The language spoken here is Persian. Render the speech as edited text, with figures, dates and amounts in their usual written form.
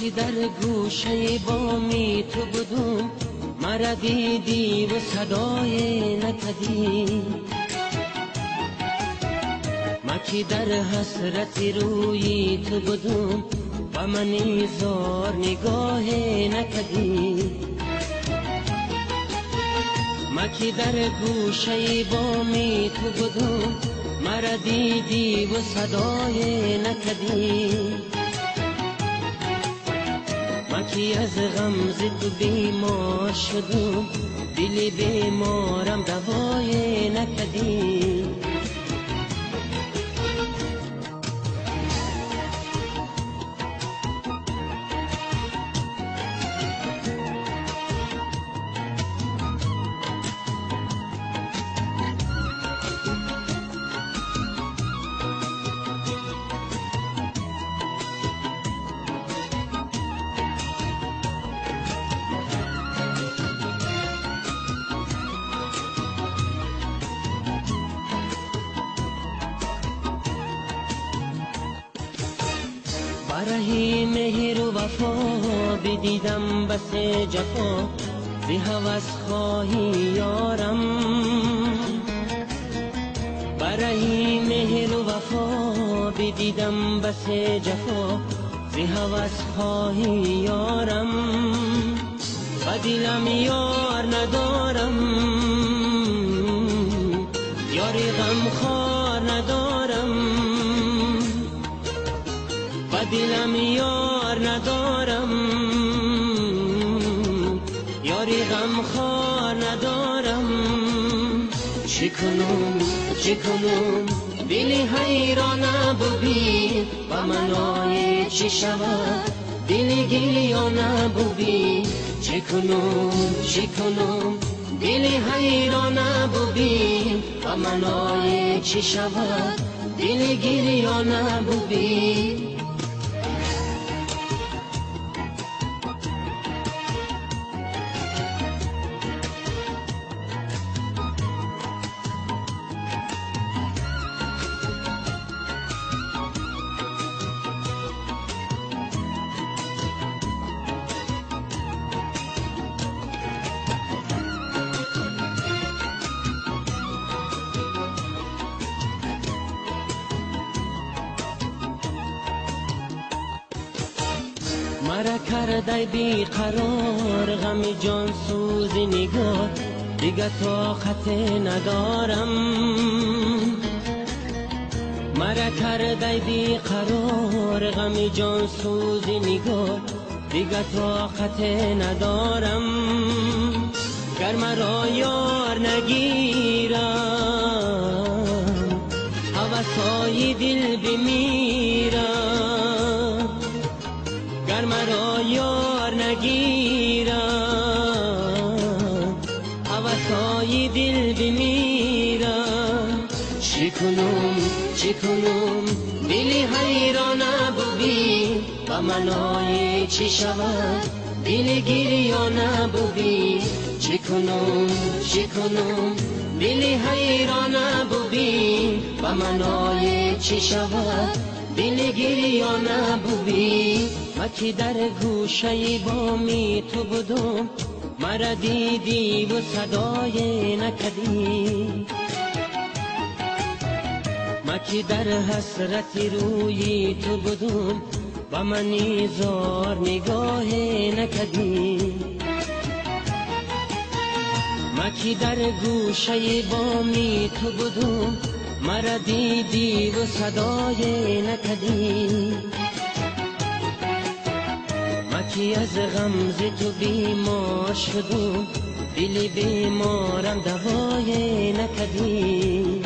که در گوشه بامی تو بودم، مرا دیدی و صدای نکدی. ما که در حسرت روی تو بودم و منی زار نگاه نکدی. ما که در گوشه بامی تو بودم، مرا دیدی و صدای نکدی. ما که از غمز تو بیمار شدم، دل بیمارم دوای نکدی. برای مهر و وفا بدیدم بس جفا، زی هوس خواهی یارم. برای مهر و وفا بدیدم بس جفا، زی هوس خواهی یارم. و دلم یار ندارم، یاری غمخوار ندارم. و دلم یار ندارم، یاری غمخوار ندارم. چی کنم دل حیران ببین و منای چی شود دل گریان ببین. چی کنم دل حیران ببین و منای چی شود دل گریان ببین. مرا کرده بی قرار غم جان سوز نگار، دیگه طاقت ندارم. مرا کرده بی قرار غم جان سوز نگار، دیگه طاقت ندارم. گر مرا یار نگیرم هوسای دل بمیرم. گر مرا یار نگیرم هوسای دل بمیرم. چی کنم دل حیران ببین و منای چی شود دل گریان ببین. چی کنم دل حیران ببین و منای چی شود دل گریان ببین. ما که در گوشه بامی تو بودم، مرا دیدی و صدای نکدی. ما که در حسرت روی تو بودم و منی زار نگاه نکدی. ما که در گوشه بامی تو بودم، مرا دیدی و صدای نکدی. ما که از غمز تو بیمار شدم، دل بیمارم دوای نکدی.